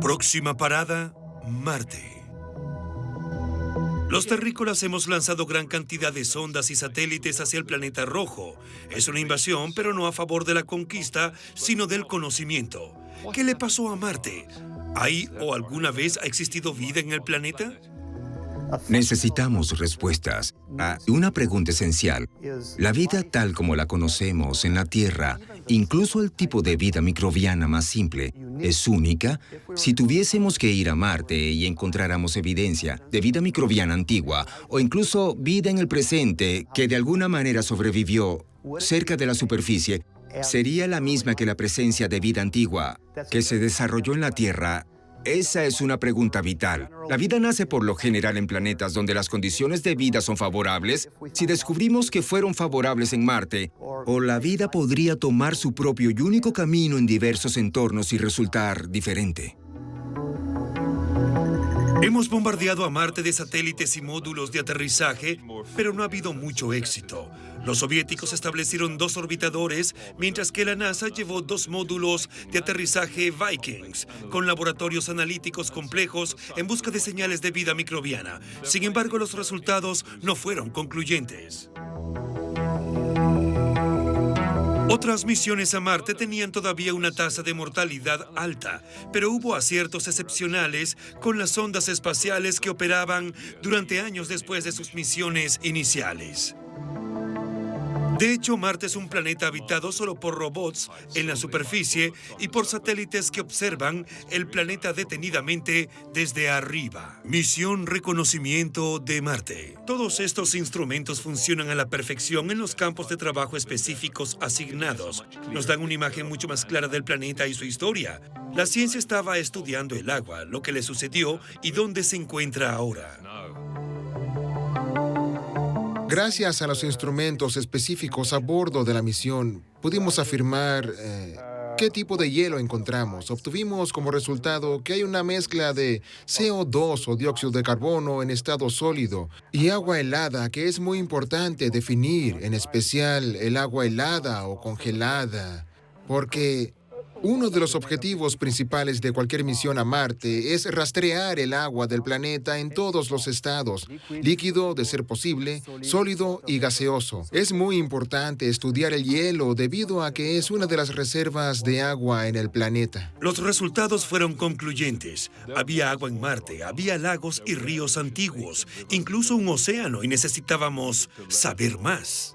Próxima parada, Marte. Los terrícolas hemos lanzado gran cantidad de sondas y satélites hacia el planeta rojo. Es una invasión, pero no a favor de la conquista, sino del conocimiento. ¿Qué le pasó a Marte? ¿Hay o alguna vez ha existido vida en el planeta? Necesitamos respuestas a una pregunta esencial. La vida tal como la conocemos en la Tierra, incluso el tipo de vida microbiana más simple, ¿es única? Si tuviésemos que ir a Marte y encontráramos evidencia de vida microbiana antigua o incluso vida en el presente que de alguna manera sobrevivió cerca de la superficie, ¿sería la misma que la presencia de vida antigua que se desarrolló en la Tierra? Esa es una pregunta vital. ¿La vida nace por lo general en planetas donde las condiciones de vida son favorables? Si descubrimos que fueron favorables en Marte, ¿o la vida podría tomar su propio y único camino en diversos entornos y resultar diferente? Hemos bombardeado a Marte de satélites y módulos de aterrizaje, pero no ha habido mucho éxito. Los soviéticos establecieron 2 orbitadores, mientras que la NASA llevó 2 módulos de aterrizaje Vikings, con laboratorios analíticos complejos en busca de señales de vida microbiana. Sin embargo, los resultados no fueron concluyentes. Otras misiones a Marte tenían todavía una tasa de mortalidad alta, pero hubo aciertos excepcionales con las sondas espaciales que operaban durante años después de sus misiones iniciales. De hecho, Marte es un planeta habitado solo por robots en la superficie y por satélites que observan el planeta detenidamente desde arriba. Misión Reconocimiento de Marte. Todos estos instrumentos funcionan a la perfección en los campos de trabajo específicos asignados. Nos dan una imagen mucho más clara del planeta y su historia. La ciencia estaba estudiando el agua, lo que le sucedió y dónde se encuentra ahora. Gracias a los instrumentos específicos a bordo de la misión, pudimos afirmar qué tipo de hielo encontramos. Obtuvimos como resultado que hay una mezcla de CO2 o dióxido de carbono en estado sólido y agua helada, que es muy importante definir, en especial el agua helada o congelada, porque uno de los objetivos principales de cualquier misión a Marte es rastrear el agua del planeta en todos los estados, líquido, de ser posible, sólido y gaseoso. Es muy importante estudiar el hielo debido a que es una de las reservas de agua en el planeta. Los resultados fueron concluyentes. Había agua en Marte, había lagos y ríos antiguos, incluso un océano, y necesitábamos saber más.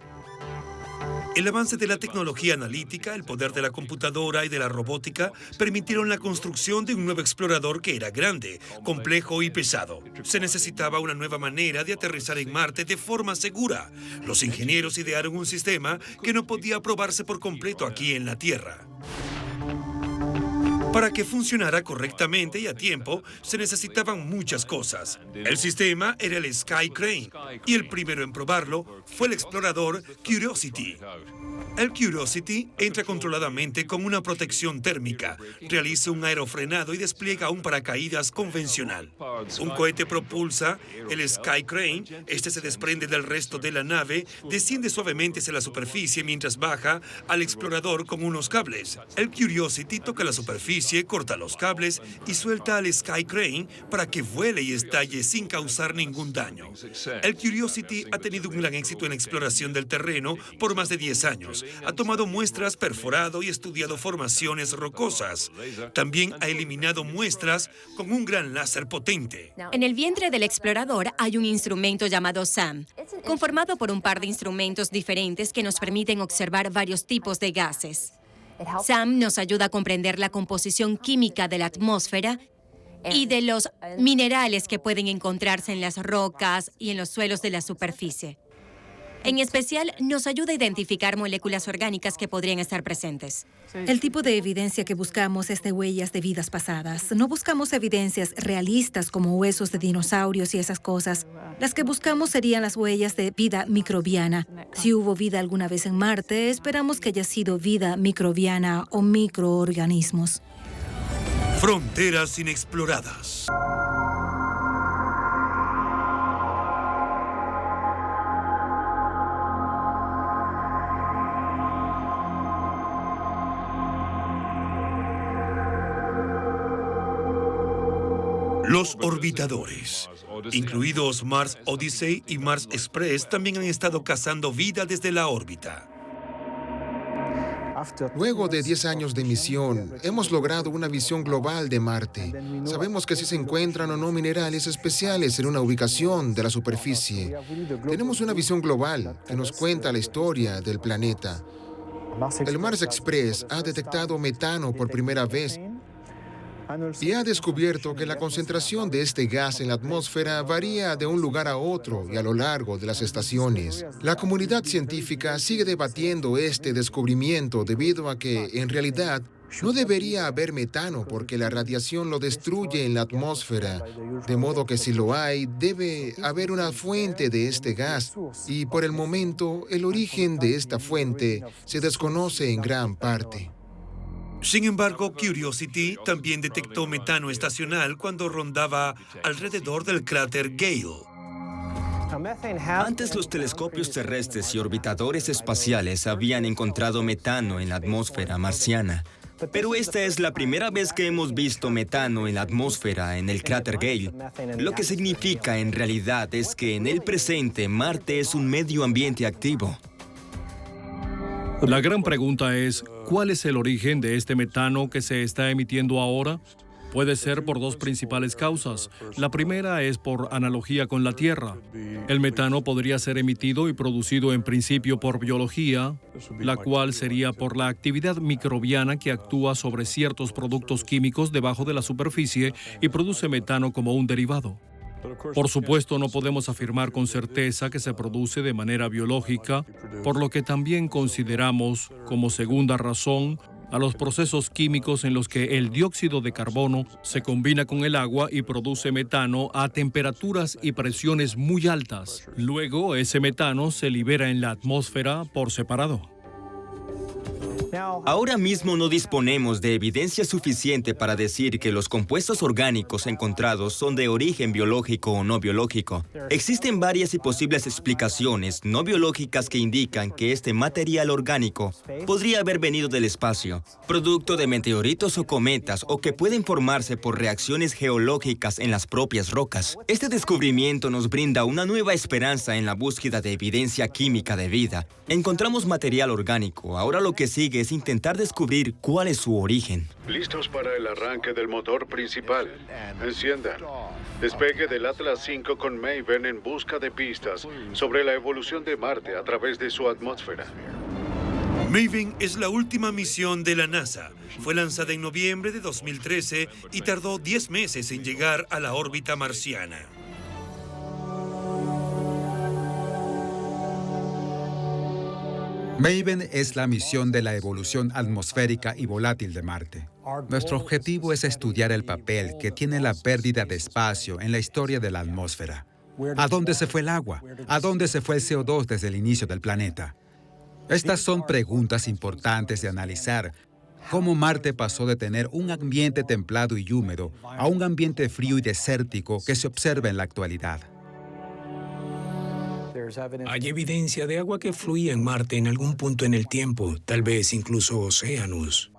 El avance de la tecnología analítica, el poder de la computadora y de la robótica permitieron la construcción de un nuevo explorador que era grande, complejo y pesado. Se necesitaba una nueva manera de aterrizar en Marte de forma segura. Los ingenieros idearon un sistema que no podía probarse por completo aquí en la Tierra. Para que funcionara correctamente y a tiempo, se necesitaban muchas cosas. El sistema era el Sky Crane, y el primero en probarlo fue el explorador Curiosity. El Curiosity entra controladamente con una protección térmica, realiza un aerofrenado y despliega un paracaídas convencional. Un cohete propulsa el Sky Crane, este se desprende del resto de la nave, desciende suavemente hacia la superficie mientras baja al explorador con unos cables. El Curiosity toca la superficie, corta los cables y suelta al Sky Crane para que vuele y estalle sin causar ningún daño. El Curiosity ha tenido un gran éxito en la exploración del terreno por más de 10 años. Ha tomado muestras, perforado y estudiado formaciones rocosas. También ha eliminado muestras con un gran láser potente. En el vientre del explorador hay un instrumento llamado SAM, conformado por un par de instrumentos diferentes que nos permiten observar varios tipos de gases. SAM nos ayuda a comprender la composición química de la atmósfera y de los minerales que pueden encontrarse en las rocas y en los suelos de la superficie. En especial, nos ayuda a identificar moléculas orgánicas que podrían estar presentes. El tipo de evidencia que buscamos es de huellas de vidas pasadas. No buscamos evidencias realistas como huesos de dinosaurios y esas cosas. Las que buscamos serían las huellas de vida microbiana. Si hubo vida alguna vez en Marte, esperamos que haya sido vida microbiana o microorganismos. Fronteras inexploradas. Los orbitadores, incluidos Mars Odyssey y Mars Express, también han estado cazando vida desde la órbita. Luego de 10 años de misión, hemos logrado una visión global de Marte. Sabemos que si se encuentran o no minerales especiales en una ubicación de la superficie. Tenemos una visión global que nos cuenta la historia del planeta. El Mars Express ha detectado metano por primera vez y ha descubierto que la concentración de este gas en la atmósfera varía de un lugar a otro y a lo largo de las estaciones. La comunidad científica sigue debatiendo este descubrimiento debido a que, en realidad, no debería haber metano porque la radiación lo destruye en la atmósfera. De modo que si lo hay, debe haber una fuente de este gas. Y por el momento, el origen de esta fuente se desconoce en gran parte. Sin embargo, Curiosity también detectó metano estacional cuando rondaba alrededor del cráter Gale. Antes los telescopios terrestres y orbitadores espaciales habían encontrado metano en la atmósfera marciana. Pero esta es la primera vez que hemos visto metano en la atmósfera en el cráter Gale. Lo que significa en realidad es que en el presente Marte es un medio ambiente activo. La gran pregunta es, ¿cuál es el origen de este metano que se está emitiendo ahora? Puede ser por dos principales causas. La primera es por analogía con la Tierra. El metano podría ser emitido y producido en principio por biología, la cual sería por la actividad microbiana que actúa sobre ciertos productos químicos debajo de la superficie y produce metano como un derivado. Por supuesto, no podemos afirmar con certeza que se produce de manera biológica, por lo que también consideramos, como segunda razón, a los procesos químicos en los que el dióxido de carbono se combina con el agua y produce metano a temperaturas y presiones muy altas. Luego, ese metano se libera en la atmósfera por separado. Ahora mismo no disponemos de evidencia suficiente para decir que los compuestos orgánicos encontrados son de origen biológico o no biológico. Existen varias y posibles explicaciones no biológicas que indican que este material orgánico podría haber venido del espacio, producto de meteoritos o cometas, o que pueden formarse por reacciones geológicas en las propias rocas. Este descubrimiento nos brinda una nueva esperanza en la búsqueda de evidencia química de vida. Encontramos material orgánico. Ahora lo que sigue es intentar descubrir cuál es su origen. Listos para el arranque del motor principal. Enciendan. Despegue del Atlas V con Maven en busca de pistas sobre la evolución de Marte a través de su atmósfera. Maven es la última misión de la NASA. Fue lanzada en noviembre de 2013 y tardó 10 meses en llegar a la órbita marciana. Maven es la misión de la evolución atmosférica y volátil de Marte. Nuestro objetivo es estudiar el papel que tiene la pérdida de espacio en la historia de la atmósfera. ¿A dónde se fue el agua? ¿A dónde se fue el CO2 desde el inicio del planeta? Estas son preguntas importantes de analizar. ¿Cómo Marte pasó de tener un ambiente templado y húmedo a un ambiente frío y desértico que se observa en la actualidad? Hay evidencia de agua que fluía en Marte en algún punto en el tiempo, tal vez incluso océanos.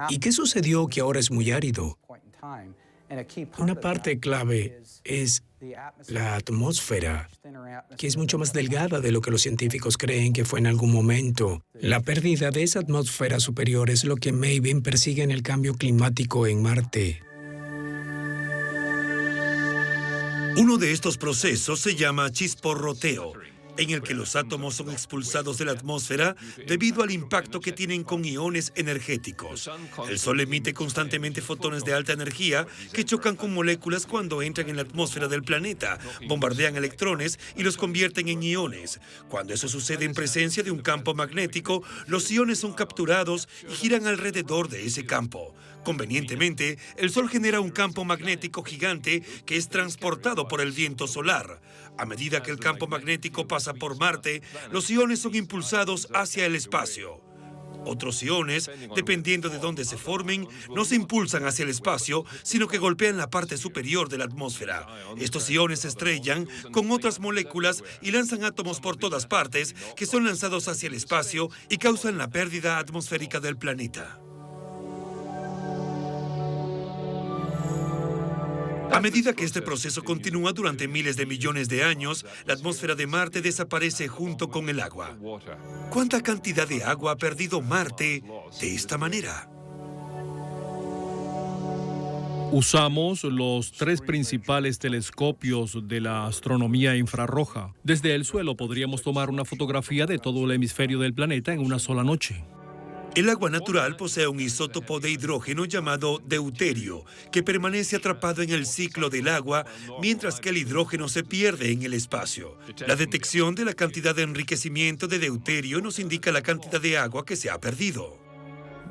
¿Y qué sucedió que ahora es muy árido? Una parte clave es la atmósfera, que es mucho más delgada de lo que los científicos creen que fue en algún momento. La pérdida de esa atmósfera superior es lo que Maven persigue en el cambio climático en Marte. Uno de estos procesos se llama chisporroteo, en el que los átomos son expulsados de la atmósfera debido al impacto que tienen con iones energéticos. El Sol emite constantemente fotones de alta energía que chocan con moléculas cuando entran en la atmósfera del planeta, bombardean electrones y los convierten en iones. Cuando eso sucede en presencia de un campo magnético, los iones son capturados y giran alrededor de ese campo. Convenientemente, el Sol genera un campo magnético gigante que es transportado por el viento solar. A medida que el campo magnético pasa por Marte, los iones son impulsados hacia el espacio. Otros iones, dependiendo de dónde se formen, no se impulsan hacia el espacio, sino que golpean la parte superior de la atmósfera. Estos iones se estrellan con otras moléculas y lanzan átomos por todas partes, que son lanzados hacia el espacio y causan la pérdida atmosférica del planeta. A medida que este proceso continúa durante miles de millones de años, la atmósfera de Marte desaparece junto con el agua. ¿Cuánta cantidad de agua ha perdido Marte de esta manera? Usamos los 3 principales telescopios de la astronomía infrarroja. Desde el suelo podríamos tomar una fotografía de todo el hemisferio del planeta en una sola noche. El agua natural posee un isótopo de hidrógeno llamado deuterio, que permanece atrapado en el ciclo del agua, mientras que el hidrógeno se pierde en el espacio. La detección de la cantidad de enriquecimiento de deuterio nos indica la cantidad de agua que se ha perdido.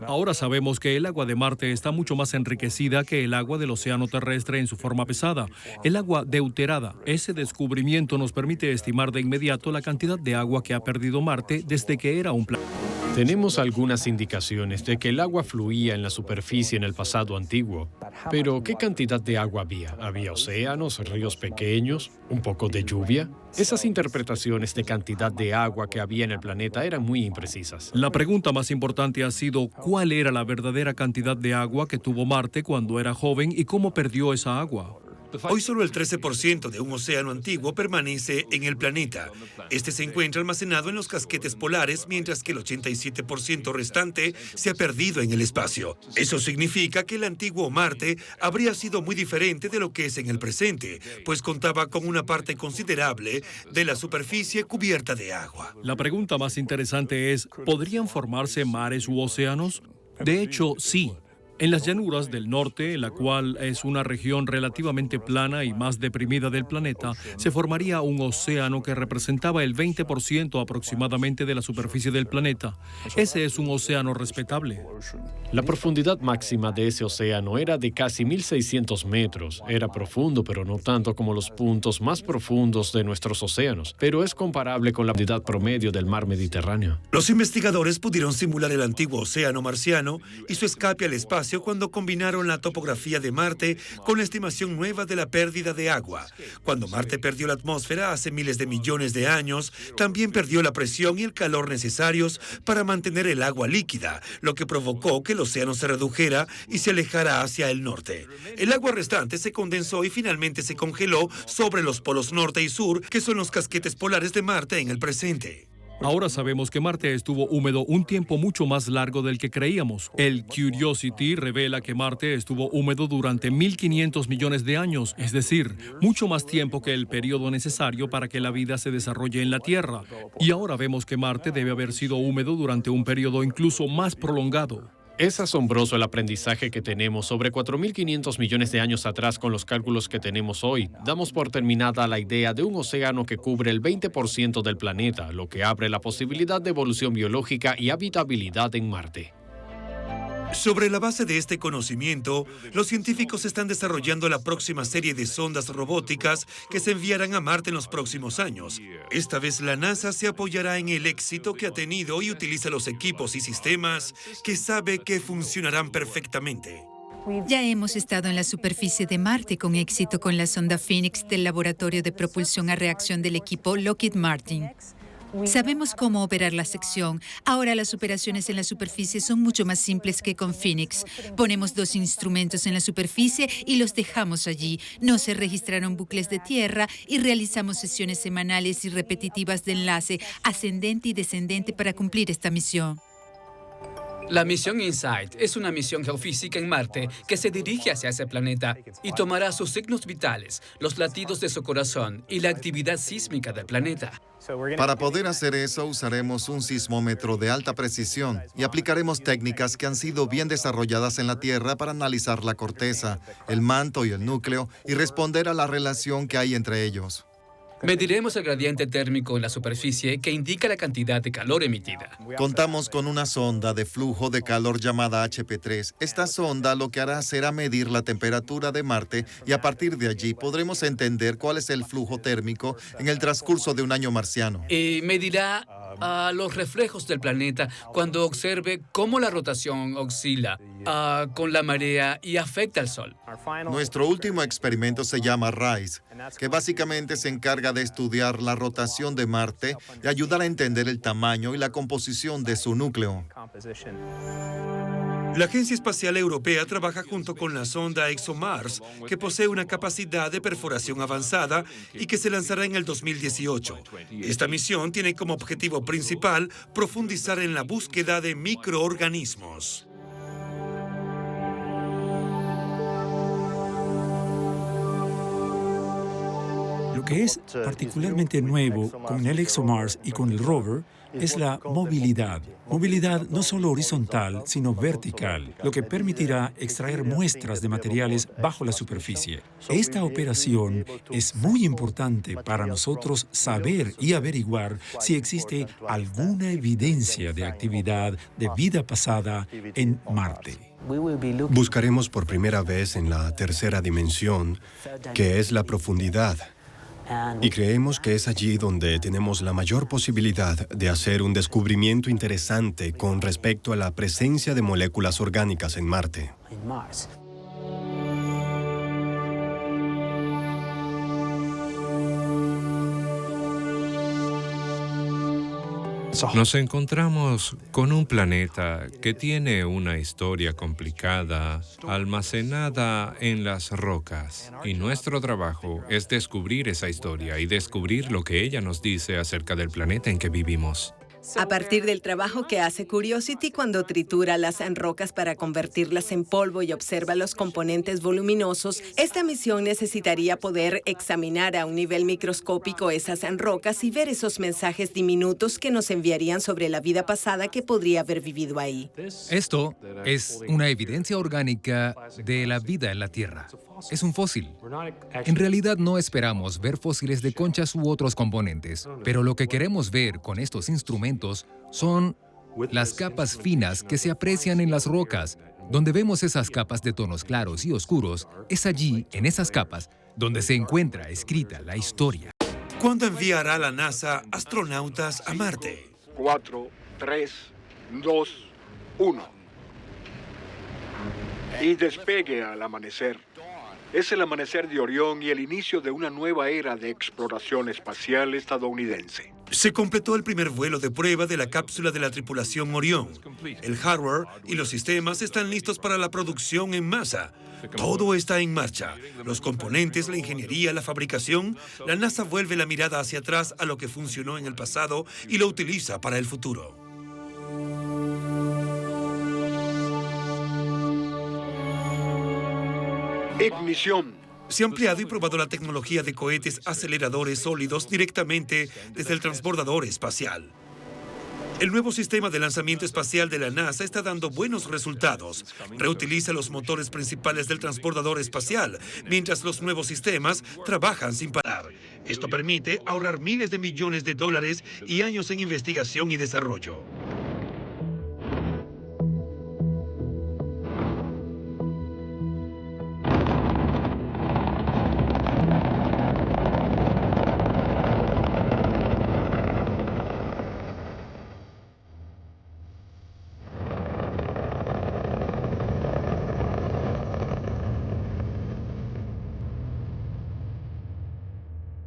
Ahora sabemos que el agua de Marte está mucho más enriquecida que el agua del océano terrestre en su forma pesada. El agua deuterada. Ese descubrimiento nos permite estimar de inmediato la cantidad de agua que ha perdido Marte desde que era un planeta. Tenemos algunas indicaciones de que el agua fluía en la superficie en el pasado antiguo. Pero, ¿qué cantidad de agua había? ¿Había océanos, ríos pequeños, un poco de lluvia? Esas interpretaciones de cantidad de agua que había en el planeta eran muy imprecisas. La pregunta más importante ha sido ¿cuál era la verdadera cantidad de agua que tuvo Marte cuando era joven y cómo perdió esa agua? Hoy solo el 13% de un océano antiguo permanece en el planeta. Este se encuentra almacenado en los casquetes polares, mientras que el 87% restante se ha perdido en el espacio. Eso significa que el antiguo Marte habría sido muy diferente de lo que es en el presente, pues contaba con una parte considerable de la superficie cubierta de agua. La pregunta más interesante es, ¿podrían formarse mares u océanos? De hecho, sí. En las llanuras del norte, la cual es una región relativamente plana y más deprimida del planeta, se formaría un océano que representaba el 20% aproximadamente de la superficie del planeta. Ese es un océano respetable. La profundidad máxima de ese océano era de casi 1.600 metros. Era profundo, pero no tanto como los puntos más profundos de nuestros océanos, pero es comparable con la profundidad promedio del mar Mediterráneo. Los investigadores pudieron simular el antiguo océano marciano y su escape al espacio cuando combinaron la topografía de Marte con la estimación nueva de la pérdida de agua. Cuando Marte perdió la atmósfera hace miles de millones de años, también perdió la presión y el calor necesarios para mantener el agua líquida, lo que provocó que el océano se redujera y se alejara hacia el norte. El agua restante se condensó y finalmente se congeló sobre los polos norte y sur, que son los casquetes polares de Marte en el presente. Ahora sabemos que Marte estuvo húmedo un tiempo mucho más largo del que creíamos. El Curiosity revela que Marte estuvo húmedo durante 1.500 millones de años, es decir, mucho más tiempo que el periodo necesario para que la vida se desarrolle en la Tierra. Y ahora vemos que Marte debe haber sido húmedo durante un periodo incluso más prolongado. Es asombroso el aprendizaje que tenemos sobre 4.500 millones de años atrás con los cálculos que tenemos hoy. Damos por terminada la idea de un océano que cubre el 20% del planeta, lo que abre la posibilidad de evolución biológica y habitabilidad en Marte. Sobre la base de este conocimiento, los científicos están desarrollando la próxima serie de sondas robóticas que se enviarán a Marte en los próximos años. Esta vez la NASA se apoyará en el éxito que ha tenido y utiliza los equipos y sistemas que sabe que funcionarán perfectamente. Ya hemos estado en la superficie de Marte con éxito con la sonda Phoenix del Laboratorio de Propulsión a Reacción del equipo Lockheed Martin. Sabemos cómo operar la sección. Ahora las operaciones en la superficie son mucho más simples que con Phoenix. Ponemos 2 instrumentos en la superficie y los dejamos allí. No se registraron bucles de tierra y realizamos sesiones semanales y repetitivas de enlace ascendente y descendente para cumplir esta misión. La misión InSight es una misión geofísica en Marte que se dirige hacia ese planeta y tomará sus signos vitales, los latidos de su corazón y la actividad sísmica del planeta. Para poder hacer eso, usaremos un sismómetro de alta precisión y aplicaremos técnicas que han sido bien desarrolladas en la Tierra para analizar la corteza, el manto y el núcleo y responder a la relación que hay entre ellos. Mediremos el gradiente térmico en la superficie que indica la cantidad de calor emitida. Contamos con una sonda de flujo de calor llamada HP3. Esta sonda lo que hará será medir la temperatura de Marte y a partir de allí podremos entender cuál es el flujo térmico en el transcurso de un año marciano. Y medirá los reflejos del planeta cuando observe cómo la rotación oscila con la marea y afecta al Sol. Nuestro último experimento se llama RISE, que básicamente se encarga de estudiar la rotación de Marte y ayudar a entender el tamaño y la composición de su núcleo. La Agencia Espacial Europea trabaja junto con la sonda ExoMars, que posee una capacidad de perforación avanzada y que se lanzará en el 2018. Esta misión tiene como objetivo principal profundizar en la búsqueda de microorganismos. Lo que es particularmente nuevo con el ExoMars y con el rover es la movilidad. Movilidad no solo horizontal, sino vertical, lo que permitirá extraer muestras de materiales bajo la superficie. Esta operación es muy importante para nosotros saber y averiguar si existe alguna evidencia de actividad de vida pasada en Marte. Buscaremos por primera vez en la tercera dimensión, que es la profundidad. Y creemos que es allí donde tenemos la mayor posibilidad de hacer un descubrimiento interesante con respecto a la presencia de moléculas orgánicas en Marte. Nos encontramos con un planeta que tiene una historia complicada, almacenada en las rocas, y nuestro trabajo es descubrir esa historia y descubrir lo que ella nos dice acerca del planeta en que vivimos. A partir del trabajo que hace Curiosity cuando tritura las rocas para convertirlas en polvo y observa los componentes voluminosos, esta misión necesitaría poder examinar a un nivel microscópico esas rocas y ver esos mensajes diminutos que nos enviarían sobre la vida pasada que podría haber vivido ahí. Esto es una evidencia orgánica de la vida en la Tierra. Es un fósil. En realidad no esperamos ver fósiles de conchas u otros componentes, pero lo que queremos ver con estos instrumentos son las capas finas que se aprecian en las rocas. Donde vemos esas capas de tonos claros y oscuros, es allí, en esas capas, donde se encuentra escrita la historia. ¿Cuándo enviará la NASA astronautas a Marte? 4, 3, 2, 1. Y despegue al amanecer. Es el amanecer de Orión y el inicio de una nueva era de exploración espacial estadounidense. Se completó el primer vuelo de prueba de la cápsula de la tripulación Orión. El hardware y los sistemas están listos para la producción en masa. Todo está en marcha. Los componentes, la ingeniería, la fabricación. La NASA vuelve la mirada hacia atrás a lo que funcionó en el pasado y lo utiliza para el futuro. Ignición. Se ha ampliado y probado la tecnología de cohetes aceleradores sólidos directamente desde el transbordador espacial. El nuevo sistema de lanzamiento espacial de la NASA está dando buenos resultados. Reutiliza los motores principales del transbordador espacial, mientras los nuevos sistemas trabajan sin parar. Esto permite ahorrar miles de millones de dólares y años en investigación y desarrollo.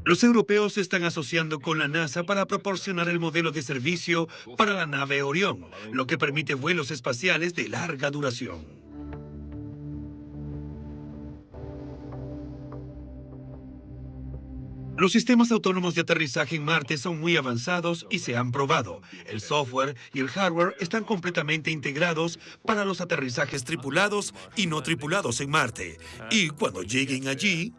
Los europeos se están asociando con la NASA para proporcionar el modelo de servicio para la nave Orión, lo que permite vuelos espaciales de larga duración. Los sistemas autónomos de aterrizaje en Marte son muy avanzados y se han probado. El software y el hardware están completamente integrados para los aterrizajes tripulados y no tripulados en Marte. Y cuando lleguen allí...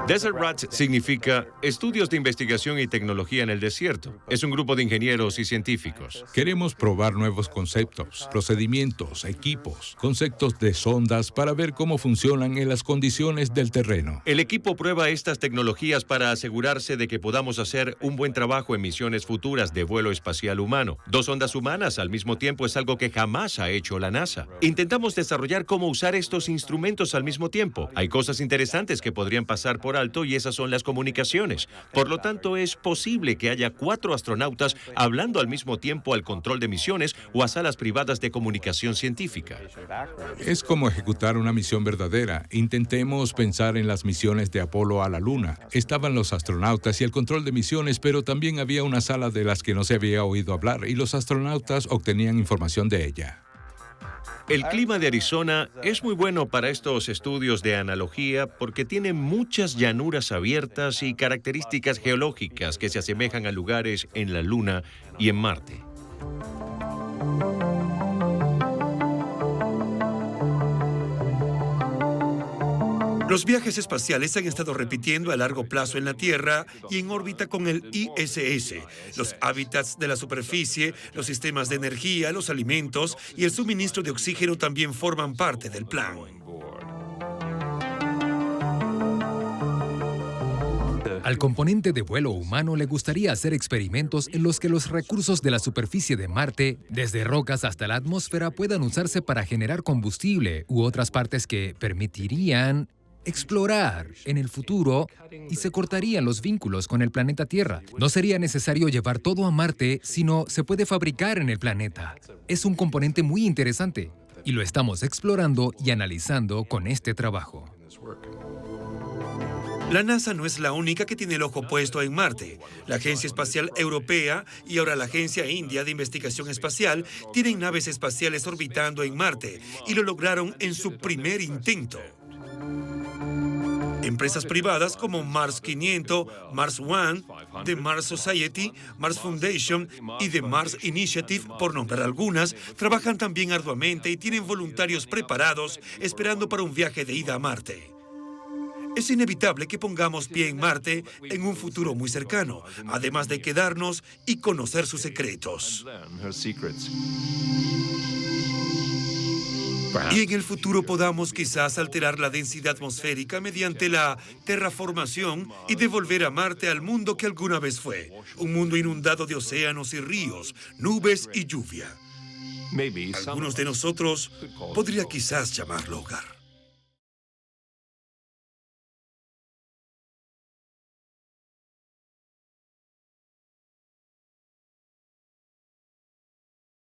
Desert Rats significa Estudios de Investigación y Tecnología en el Desierto. Es un grupo de ingenieros y científicos. Queremos probar nuevos conceptos, procedimientos, equipos, conceptos de sondas para ver cómo funcionan en las condiciones del terreno. El equipo prueba estas tecnologías para asegurarse de que podamos hacer un buen trabajo en misiones futuras de vuelo espacial humano. 2 sondas humanas al mismo tiempo es algo que jamás ha hecho la NASA. Intentamos desarrollar cómo usar estos instrumentos al mismo tiempo. Hay cosas interesantes que podrían pasar por alto y esas son las comunicaciones. Por lo tanto, es posible que haya 4 astronautas hablando al mismo tiempo al control de misiones o a salas privadas de comunicación científica. Es como ejecutar una misión verdadera. Intentemos pensar en las misiones de Apolo a la Luna. Estaban los astronautas y el control de misiones, pero también había una sala de las que no se había oído hablar y los astronautas obtenían información de ella. El clima de Arizona es muy bueno para estos estudios de analogía porque tiene muchas llanuras abiertas y características geológicas que se asemejan a lugares en la Luna y en Marte. Los viajes espaciales se han estado repitiendo a largo plazo en la Tierra y en órbita con el ISS. Los hábitats de la superficie, los sistemas de energía, los alimentos y el suministro de oxígeno también forman parte del plan. Al componente de vuelo humano le gustaría hacer experimentos en los que los recursos de la superficie de Marte, desde rocas hasta la atmósfera, puedan usarse para generar combustible u otras partes que permitirían explorar en el futuro y se cortarían los vínculos con el planeta Tierra. No sería necesario llevar todo a Marte, sino se puede fabricar en el planeta. Es un componente muy interesante y lo estamos explorando y analizando con este trabajo. La NASA no es la única que tiene el ojo puesto en Marte. La Agencia Espacial Europea y ahora la Agencia India de Investigación Espacial tienen naves espaciales orbitando en Marte y lo lograron en su primer intento. Empresas privadas como Mars 500, Mars One, The Mars Society, Mars Foundation y The Mars Initiative, por nombrar algunas, trabajan también arduamente y tienen voluntarios preparados esperando para un viaje de ida a Marte. Es inevitable que pongamos pie en Marte en un futuro muy cercano, además de quedarnos y conocer sus secretos. Y en el futuro podamos quizás alterar la densidad atmosférica mediante la terraformación y devolver a Marte al mundo que alguna vez fue, un mundo inundado de océanos y ríos, nubes y lluvia. Algunos de nosotros podría quizás llamarlo hogar.